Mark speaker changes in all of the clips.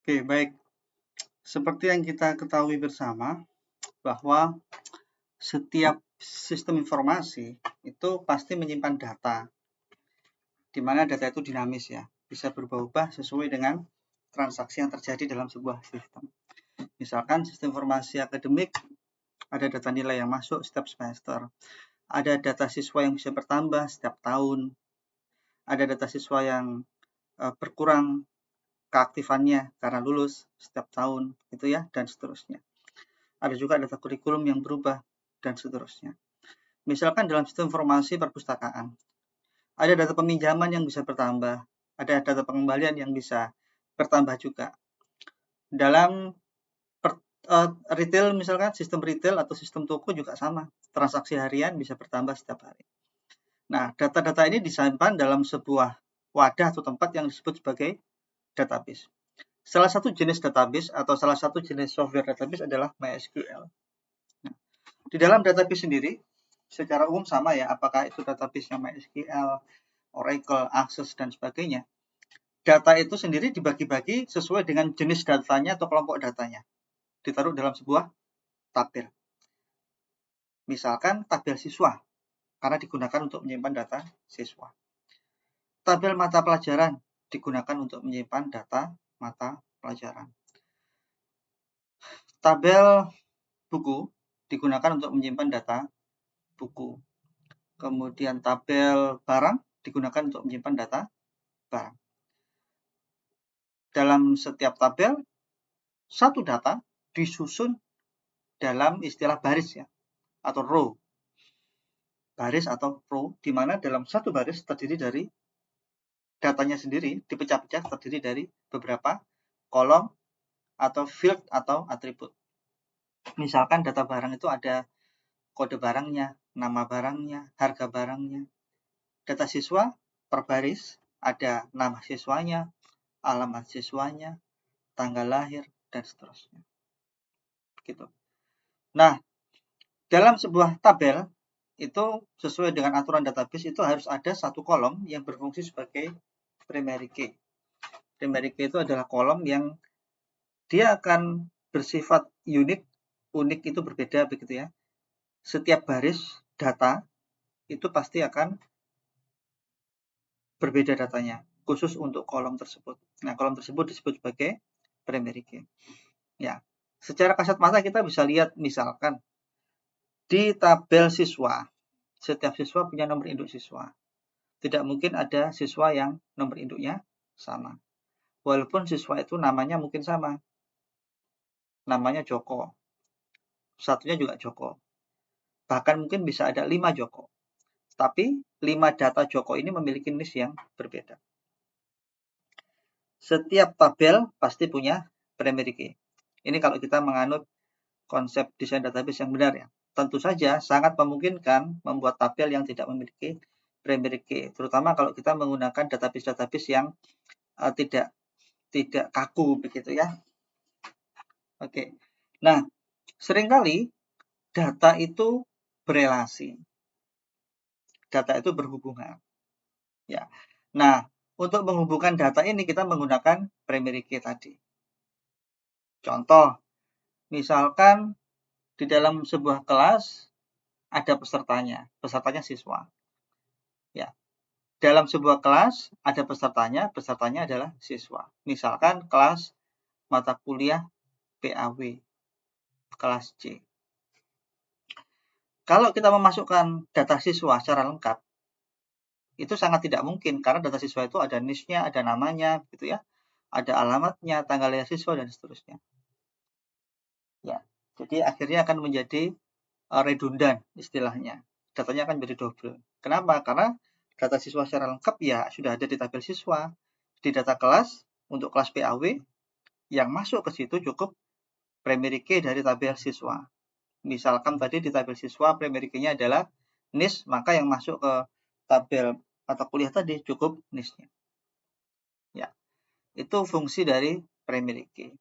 Speaker 1: Oke, baik. Seperti yang kita ketahui bersama, bahwa setiap sistem informasi itu pasti menyimpan data, di mana data itu dinamis ya, bisa berubah-ubah sesuai dengan transaksi yang terjadi dalam sebuah sistem. Misalkan sistem informasi akademik, ada data nilai yang masuk setiap semester, ada data siswa yang bisa bertambah setiap tahun, ada data siswa yang berkurang keaktifannya karena lulus setiap tahun, gitu ya, dan seterusnya. Ada juga data kurikulum yang berubah, dan seterusnya. Misalkan dalam sistem informasi perpustakaan, ada data peminjaman yang bisa bertambah, ada data pengembalian yang bisa bertambah juga. Dalam retail misalkan, sistem retail atau sistem toko juga sama, transaksi harian bisa bertambah setiap hari. Nah, data-data ini disimpan dalam sebuah wadah atau tempat yang disebut sebagai database. Salah satu jenis database atau salah satu jenis software database adalah MySQL. Nah, di dalam database sendiri, secara umum sama ya, apakah itu database yang MySQL, Oracle, Access, dan sebagainya. Data itu sendiri dibagi-bagi sesuai dengan jenis datanya atau kelompok datanya. Ditaruh dalam sebuah tabel. Misalkan tabel siswa, karena digunakan untuk menyimpan data siswa. Tabel mata pelajaran digunakan untuk menyimpan data mata pelajaran. Tabel buku digunakan untuk menyimpan data buku. Kemudian tabel barang digunakan untuk menyimpan data barang. Dalam setiap tabel, satu data disusun dalam istilah baris ya, atau row. Baris atau row, di mana dalam satu baris terdiri dari datanya sendiri, dipecah-pecah terdiri dari beberapa kolom atau field atau atribut. Misalkan data barang itu ada kode barangnya, nama barangnya, harga barangnya. Data siswa per baris ada nama siswanya, alamat siswanya, tanggal lahir, dan seterusnya. Gitu. Nah, dalam sebuah tabel itu sesuai dengan aturan database itu harus ada satu kolom yang berfungsi sebagai primary key. Primary key itu adalah kolom yang dia akan bersifat unik itu berbeda begitu ya. Setiap baris data itu pasti akan berbeda datanya, khusus untuk kolom tersebut. Nah, kolom tersebut disebut sebagai primary key. Ya, secara kasat mata kita bisa lihat misalkan di tabel siswa, setiap siswa punya nomor induk siswa. Tidak mungkin ada siswa yang nomor induknya sama. Walaupun siswa itu namanya mungkin sama. Namanya Joko. Satunya juga Joko. Bahkan mungkin bisa ada 5 Joko. Tapi 5 data Joko ini memiliki NIS yang berbeda. Setiap tabel pasti punya primary key. Ini kalau kita menganut konsep desain database yang benar ya. Tentu saja sangat memungkinkan membuat tabel yang tidak memiliki primary key, terutama kalau kita menggunakan database-database yang tidak kaku begitu ya. Oke. Nah, seringkali data itu berelasi. Data itu berhubungan. Ya. Nah, untuk menghubungkan data ini kita menggunakan primary key tadi. Contoh, misalkan di dalam sebuah kelas ada pesertanya siswa. Ya. Dalam sebuah kelas ada pesertanya adalah siswa. Misalkan kelas mata kuliah PAW, kelas C. Kalau kita memasukkan data siswa secara lengkap, itu sangat tidak mungkin karena data siswa itu ada NIS-nya, ada namanya, gitu ya, ada alamatnya, tanggal lahir siswa, dan seterusnya. Ya, jadi akhirnya akan menjadi redundan istilahnya. Datanya akan menjadi double. Kenapa? Karena data siswa secara lengkap ya sudah ada di tabel siswa. Di data kelas, untuk kelas PAW, yang masuk ke situ cukup primary key dari tabel siswa. Misalkan tadi di tabel siswa primary key-nya adalah NIS, maka yang masuk ke tabel mata kuliah tadi cukup NIS-nya. Ya, itu fungsi dari primary key.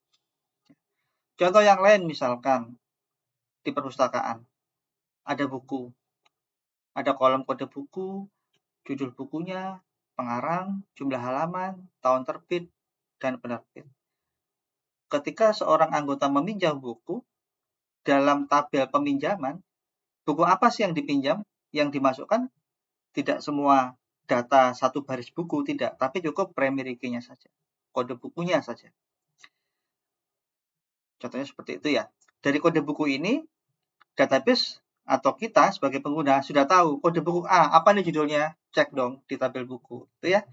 Speaker 1: Contoh yang lain misalkan di perpustakaan ada buku, ada kolom kode buku, judul bukunya, pengarang, jumlah halaman, tahun terbit, dan penerbit. ketika seorang anggota meminjam buku, dalam tabel peminjaman, buku apa sih yang dipinjam, yang dimasukkan tidak semua data satu baris buku, tidak, tapi cukup primary key-nya saja, kode bukunya saja. Contohnya seperti itu ya. Dari kode buku ini, database atau kita sebagai pengguna sudah tahu kode buku A, apa nih judulnya? Cek dong di tabel buku, itu ya.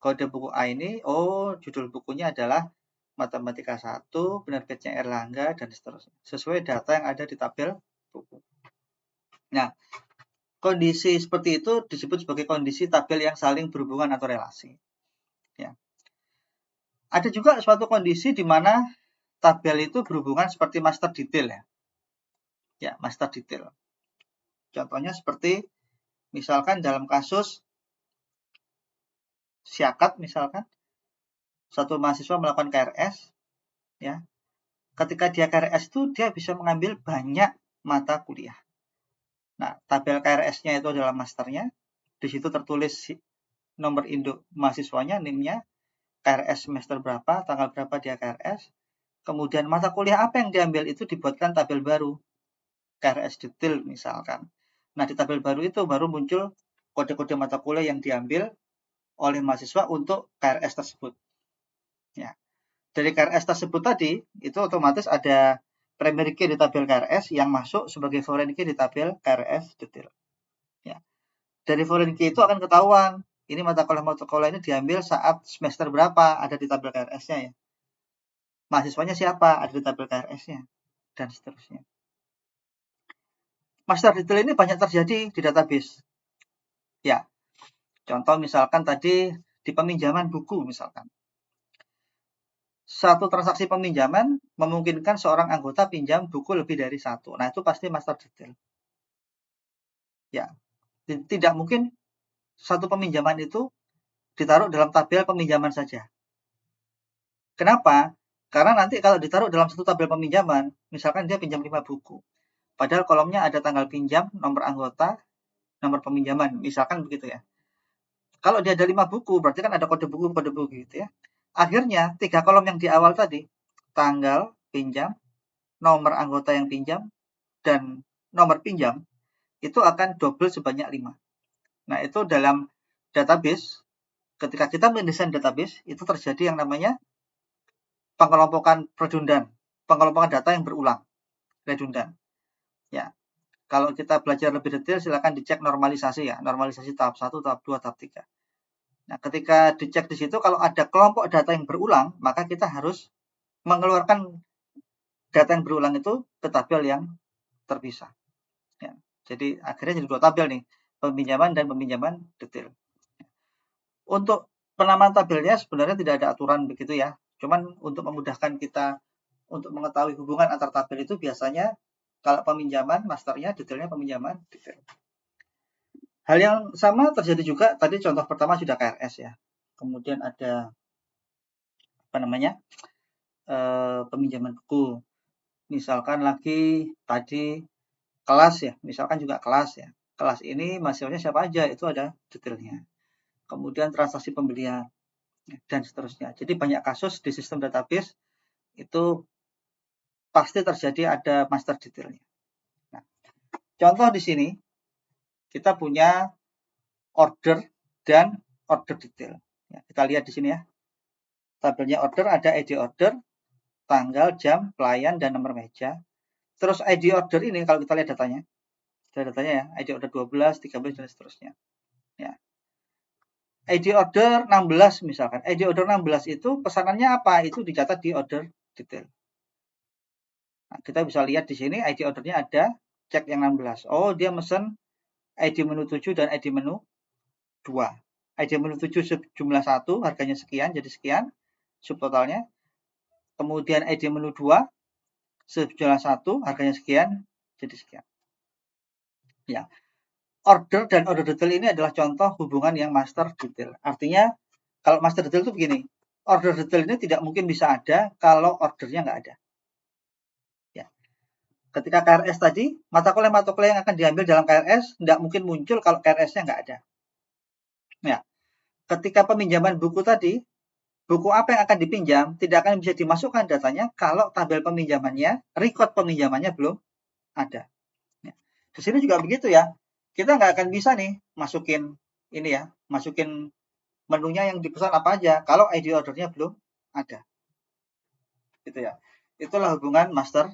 Speaker 1: Kode buku A ini, oh judul bukunya adalah Matematika 1, penerbitnya Erlangga, dan seterusnya. Sesuai data yang ada di tabel buku. Nah, kondisi seperti itu disebut sebagai kondisi tabel yang saling berhubungan atau relasi. Ya. Ada juga suatu kondisi di mana tabel itu berhubungan seperti master detail ya. Ya, master detail. Contohnya seperti misalkan dalam kasus Syakat misalkan, satu mahasiswa melakukan KRS, ya. Ketika dia KRS itu dia bisa mengambil banyak mata kuliah. Nah, tabel KRS-nya itu adalah masternya. Di situ tertulis nomor induk mahasiswanya, NIM-nya, KRS semester berapa, tanggal berapa dia KRS. Kemudian mata kuliah apa yang diambil itu dibuatkan tabel baru, KRS detail misalkan. Nah, di tabel baru itu baru muncul kode-kode mata kuliah yang diambil oleh mahasiswa untuk KRS tersebut. Ya. Dari KRS tersebut tadi, itu otomatis ada primary key di tabel KRS yang masuk sebagai foreign key di tabel KRS detail. Ya. Dari foreign key itu akan ketahuan, ini mata kuliah ini diambil saat semester berapa, ada di tabel KRS-nya ya. Mahasiswanya siapa, ada di tabel KRS-nya, dan seterusnya. Master detail ini banyak terjadi di database. Ya, contoh misalkan tadi di peminjaman buku misalkan. Satu transaksi peminjaman memungkinkan seorang anggota pinjam buku lebih dari satu. Nah, itu pasti master detail. Ya, tidak mungkin satu peminjaman itu ditaruh dalam tabel peminjaman saja. Kenapa? Karena nanti kalau ditaruh dalam satu tabel peminjaman, misalkan dia pinjam 5 buku. Padahal kolomnya ada tanggal pinjam, nomor anggota, nomor peminjaman, misalkan begitu ya. Kalau dia ada 5 buku, berarti kan ada kode buku gitu ya. Akhirnya 3 kolom yang di awal tadi, tanggal pinjam, nomor anggota yang pinjam, dan nomor pinjam, itu akan double sebanyak 5. Nah, itu dalam database, ketika kita mendesain database, itu terjadi yang namanya pengelompokan redundan, pengelompokan data yang berulang, redundan. Ya, kalau kita belajar lebih detail, silakan dicek normalisasi ya, normalisasi tahap 1, tahap 2, tahap 3. Nah, ketika dicek di situ, kalau ada kelompok data yang berulang, maka kita harus mengeluarkan data yang berulang itu ke tabel yang terpisah. Ya, jadi akhirnya jadi 2 tabel nih, peminjaman dan peminjaman detail. Untuk penamaan tabelnya sebenarnya tidak ada aturan begitu ya. Cuman untuk memudahkan kita untuk mengetahui hubungan antar tabel itu biasanya kalau peminjaman masternya, detailnya peminjaman detail. Hal yang sama terjadi juga tadi contoh pertama sudah KRS ya. Kemudian ada apa namanya? Peminjaman buku. Misalkan lagi tadi kelas ya, misalkan juga kelas ya. Kelas ini mahasiswanya siapa aja, itu ada detailnya. Kemudian transaksi pembelian dan seterusnya. Jadi banyak kasus di sistem database itu pasti terjadi ada master detailnya. Nah, contoh di sini kita punya order dan order detail. Ya, kita lihat di sini ya. Tabelnya order ada ID order, tanggal, jam, pelayan, dan nomor meja. Terus ID order ini kalau kita lihat datanya, ya, ID order 12, 13, dan seterusnya. Ya. ID order 16 misalkan. ID order 16 itu pesanannya apa? Itu dicatat di order detail. Nah, kita bisa lihat di sini ID ordernya ada, cek yang 16. Oh, dia mesen ID menu 7 dan ID menu 2. ID menu 7 jumlah 1, harganya sekian, jadi sekian, subtotalnya. Kemudian ID menu 2, sejumlah 1, harganya sekian, jadi sekian. Ya. Order dan order detail ini adalah contoh hubungan yang master detail. Artinya, kalau master detail itu begini, order detail ini tidak mungkin bisa ada kalau ordernya nggak ada. Ya. Ketika KRS tadi, mata kuliah yang akan diambil dalam KRS tidak mungkin muncul kalau KRS-nya nggak ada. Ya. Ketika peminjaman buku tadi, buku apa yang akan dipinjam tidak akan bisa dimasukkan datanya kalau tabel peminjamannya, record peminjamannya belum ada. Di sini juga begitu ya. Kita nggak akan bisa nih masukin ini ya, masukin menunya yang dipesan apa aja kalau ID ordernya belum ada. Gitu ya. Itulah hubungan master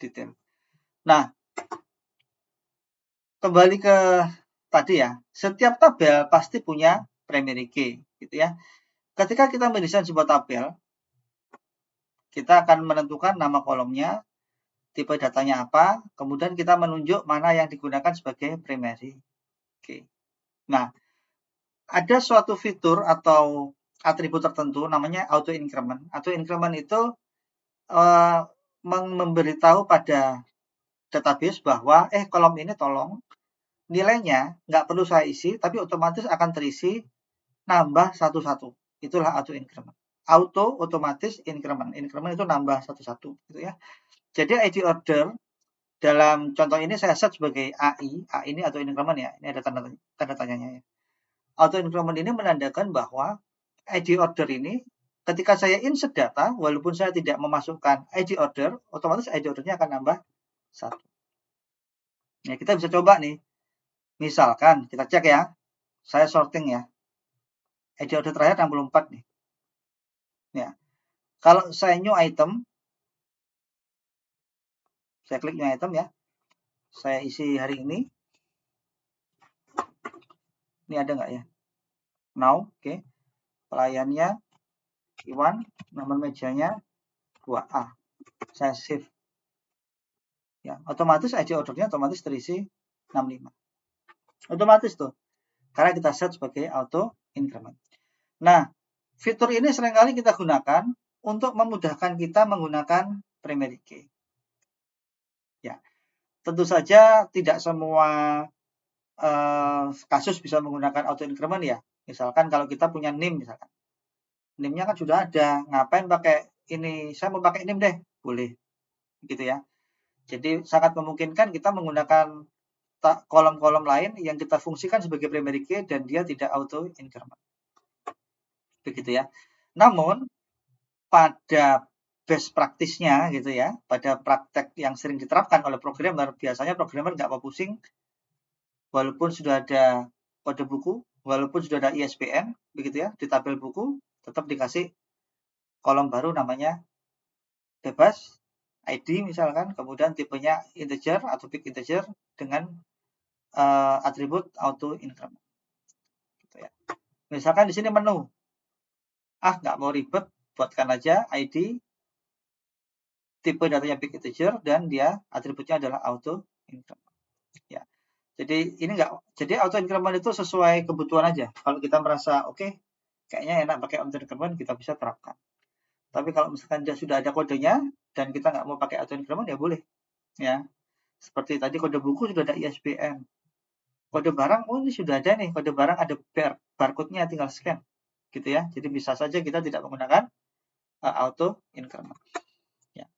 Speaker 1: detail. Nah, kembali ke tadi ya, setiap tabel pasti punya primary key, gitu ya. Ketika kita mendesain sebuah tabel, kita akan menentukan nama kolomnya, tipe datanya apa, kemudian kita menunjuk mana yang digunakan sebagai primary key. Nah, ada suatu fitur atau atribut tertentu namanya auto increment. Auto increment itu memberitahu pada database bahwa kolom ini tolong nilainya nggak perlu saya isi, tapi otomatis akan terisi nambah satu-satu. Itulah auto increment. Auto otomatis increment. Increment itu nambah satu-satu, gitu ya. Jadi ID order dalam contoh ini saya set sebagai AI. AI ini auto increment ya. Ini ada tanda tanyanya ya. Auto increment ini menandakan bahwa ID order ini ketika saya insert data, walaupun saya tidak memasukkan ID order, otomatis ID ordernya akan nambah satu. Nah, kita bisa coba nih. Misalkan kita cek ya, saya sorting ya. ID order terakhir 64 nih. Ya. Kalau saya new item, saya klik new item ya. Saya isi hari ini. Ini ada nggak ya? Now, oke. Pelayannya Iwan, nomor mejanya 2A. Saya save. Ya, otomatis ID ordernya otomatis terisi 65. Otomatis tuh. Karena kita set sebagai auto increment. Nah, fitur ini seringkali kita gunakan untuk memudahkan kita menggunakan primary key. Ya, tentu saja tidak semua kasus bisa menggunakan auto increment ya. Misalkan kalau kita punya NIM misalkan. NIM-nya kan sudah ada. Ngapain pakai ini? Saya mau pakai NIM deh. Boleh. Gitu ya. Jadi sangat memungkinkan kita menggunakan kolom-kolom lain yang kita fungsikan sebagai primary key dan dia tidak auto increment. Begitu ya. Namun pada best practice-nya gitu ya, pada praktek yang sering diterapkan oleh programmer, biasanya programmer nggak mau pusing, walaupun sudah ada kode buku, walaupun sudah ada ISBN, begitu ya, di tabel buku, tetap dikasih kolom baru namanya bebas, ID misalkan, kemudian tipenya integer atau big integer dengan atribut auto increment. Gitu ya. Misalkan di sini menu, nggak mau ribet, buatkan aja ID, tipe datanya big integer dan dia atributnya adalah auto increment. Ya. Jadi ini jadi auto increment itu sesuai kebutuhan aja. Kalau kita merasa oke, kayaknya enak pakai auto increment, kita bisa terapkan. Tapi kalau misalkan dia sudah ada kodenya dan kita nggak mau pakai auto increment ya boleh. Ya. Seperti tadi kode buku sudah ada ISBN. Kode barang, ini sudah ada nih, kode barang ada barcode-nya tinggal scan. Gitu ya. Jadi bisa saja kita tidak menggunakan auto increment. Ya.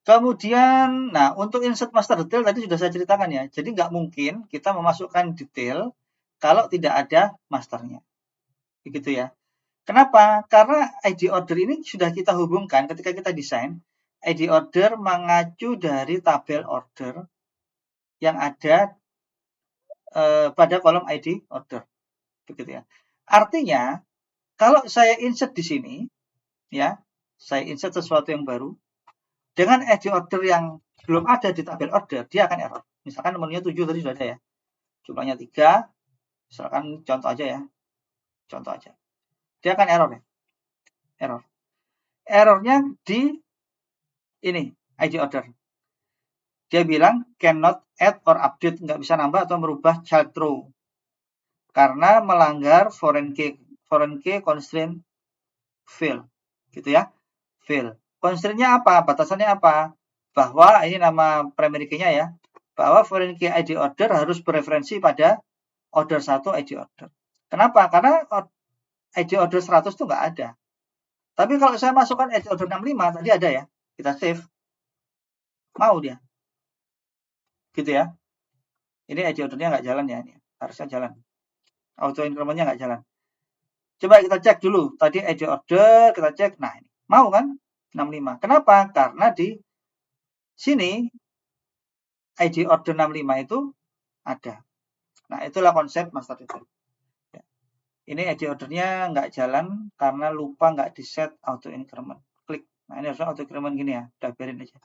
Speaker 1: Kemudian, nah untuk insert master detail tadi sudah saya ceritakan ya. Jadi nggak mungkin kita memasukkan detail kalau tidak ada masternya. Begitu ya. Kenapa? Karena ID order ini sudah kita hubungkan ketika kita desain. ID order mengacu dari tabel order yang ada pada kolom ID order. Begitu ya. Artinya, kalau saya insert di sini, ya, saya insert sesuatu yang baru, dengan ID order yang belum ada di tabel order, dia akan error. Misalkan menunya 7 tadi sudah ada ya. Jumlahnya 3, misalkan contoh aja ya. Contoh aja. Dia akan error ya. Error. Errornya di ini, ID order. Dia bilang cannot add or update, nggak bisa nambah atau merubah child row. Karena melanggar foreign key constraint fail. Gitu ya. Fail. Constraint-nya apa? Batasannya apa? Bahwa ini nama primary key-nya ya. Bahwa foreign key ID order harus bereferensi pada order 1 ID order. Kenapa? Karena ID order 100 itu nggak ada. Tapi kalau saya masukkan ID order 65, tadi ada ya. Kita save. Mau dia. Gitu ya. Ini ID ordernya nggak jalan ya. Ini. Harusnya jalan. Auto increment-nya nggak jalan. Coba kita cek dulu. Tadi ID order kita cek. Nah, ini mau kan? 65. Kenapa? Karena di sini ID order 65 itu ada. Nah, itulah konsep master detail. Ya. Ini ID ordernya nggak jalan karena lupa nggak di set auto increment. Klik. Nah, ini harusnya auto increment gini ya. Udah biarin aja.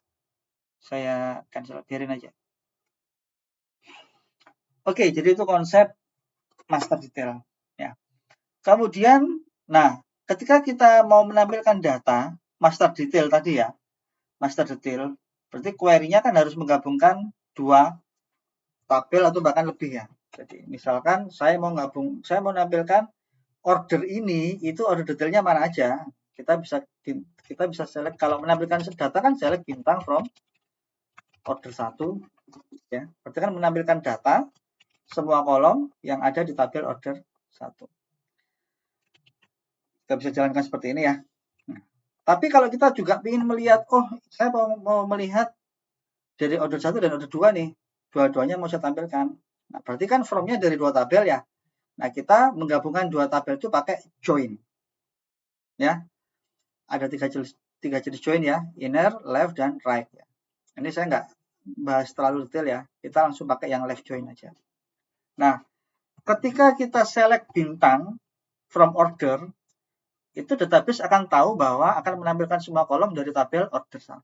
Speaker 1: Saya cancel, biarin aja. Oke, jadi itu konsep master detail. Ya. Kemudian, nah, ketika kita mau menampilkan data master detail tadi ya, master detail, berarti query-nya kan harus menggabungkan dua tabel atau bahkan lebih ya. Jadi, misalkan saya mau menampilkan order ini, itu order detailnya mana aja. Kita bisa select, kalau menampilkan data kan select bintang from order 1 ya. Berarti kan menampilkan data semua kolom yang ada di tabel order 1. Kita bisa jalankan seperti ini ya. Nah, tapi kalau kita juga ingin melihat, oh saya mau melihat dari order 1 dan order 2 nih, dua-duanya mau saya tampilkan. Nah, berarti kan from-nya dari dua tabel ya. Nah, kita menggabungkan dua tabel itu pakai join. Ya, ada tiga jenis join ya, inner, left, dan right. Ya. Ini saya nggak bahas terlalu detail ya, kita langsung pakai yang left join aja. Nah, ketika kita select bintang from order, itu database akan tahu bahwa akan menampilkan semua kolom dari tabel order 1.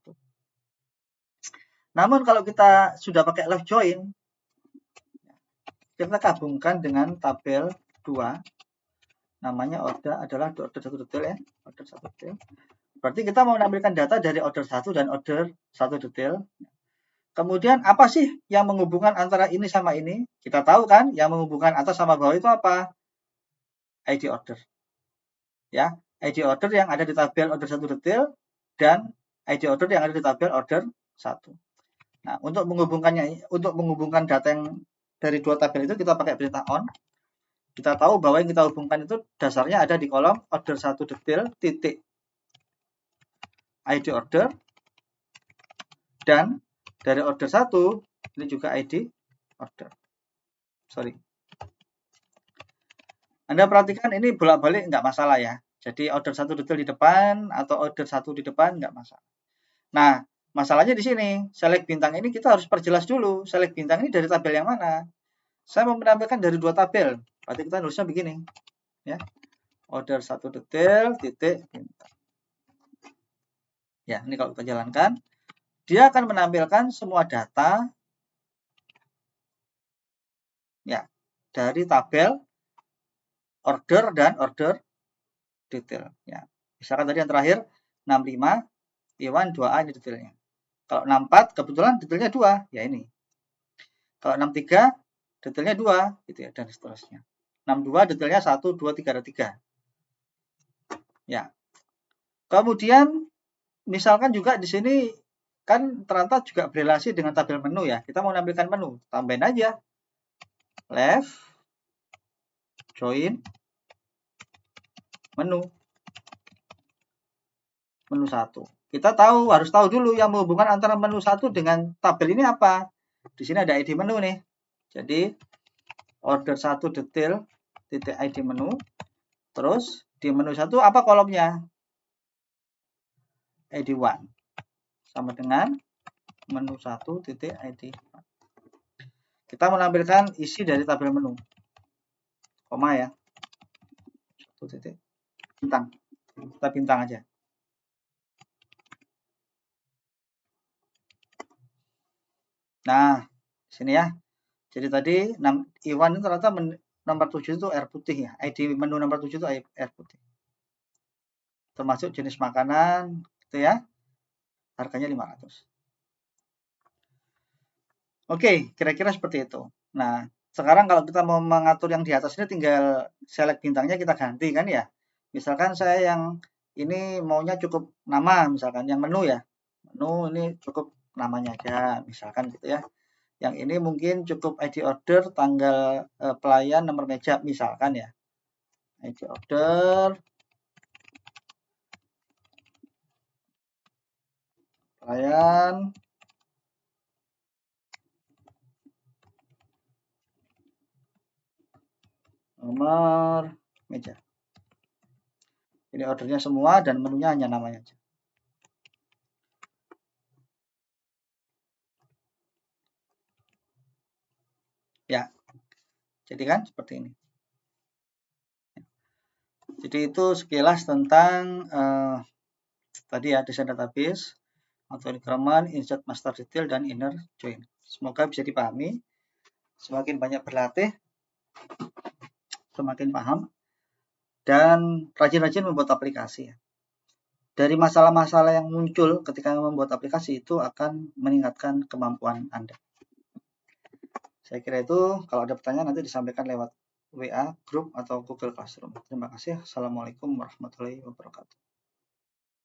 Speaker 1: Namun kalau kita sudah pakai left join, kita gabungkan dengan tabel 2, namanya adalah order 1 detail ya, order 1 detail. Berarti kita mau menampilkan data dari order 1 dan order 1 detail. Kemudian apa sih yang menghubungkan antara ini sama ini? Kita tahu kan yang menghubungkan atas sama bawah itu apa? ID order. Ya, ID order yang ada di tabel order 1 detail dan ID order yang ada di tabel order 1. Nah, untuk menghubungkan data yang dari dua tabel itu kita pakai perintah on. Kita tahu bahwa yang kita hubungkan itu dasarnya ada di kolom order 1 detail titik ID order, dan dari order 1 ini juga ID order. Sorry. Anda perhatikan ini bolak-balik nggak masalah ya. Jadi order 1 detail di depan atau order 1 di depan nggak masalah. Nah, masalahnya di sini, select bintang ini kita harus perjelas dulu. Select bintang ini dari tabel yang mana? Saya mau menampilkan dari dua tabel. Berarti kita nulisnya begini. Ya. Order 1 detail titik bintang. Ya, ini kalau kita jalankan, dia akan menampilkan semua data ya dari tabel order dan order detail. Ya. Misalkan tadi yang terakhir 65 Iwan 2A ini detailnya. Kalau 64 kebetulan detailnya 2, ya ini. Kalau 63 detailnya 2 gitu ya, dan seterusnya. 62 detailnya 1 2 3 ada 3. Ya. Kemudian misalkan juga di sini kan ternyata juga berelasi dengan tabel menu ya. Kita mau menampilkan menu, tambahin aja left join menu 1. Kita harus tahu dulu yang menghubungkan antara menu 1 dengan tabel ini apa. Di sini ada ID menu nih. Jadi order 1 detail titik ID menu. Terus di menu 1 apa kolomnya? ID 1 sama dengan menu 1 titik ID 1. Kita menampilkan isi dari tabel menu. Koma ya. 1 titik bintang. Kita bintang aja. Nah, sini ya. Jadi tadi Iwan itu ternyata nomor 7 itu air putih ya. ID menu nomor 7 itu air putih. Termasuk jenis makanan gitu ya. Harganya 500. Oke, kira-kira seperti itu. Nah, sekarang kalau kita mau mengatur yang di atas ini tinggal select bintangnya kita ganti kan ya. Misalkan saya yang ini maunya cukup nama misalkan yang menu ya. Menu ini cukup namanya aja misalkan gitu ya. Yang ini mungkin cukup ID order, tanggal pelayan, nomor meja misalkan ya. ID order, pelayan, nomor meja. Ini ordernya semua dan menunya hanya namanya aja. Ya, jadi kan seperti ini. Jadi itu sekilas tentang tadi ya, desain database, auto increment, insert master detail, dan inner join. Semoga bisa dipahami. Semakin banyak berlatih, semakin paham, dan rajin-rajin membuat aplikasi. Dari masalah-masalah yang muncul ketika membuat aplikasi itu akan meningkatkan kemampuan Anda. Saya kira itu, kalau ada pertanyaan nanti disampaikan lewat WA, grup, atau Google Classroom. Terima kasih. Assalamualaikum warahmatullahi wabarakatuh.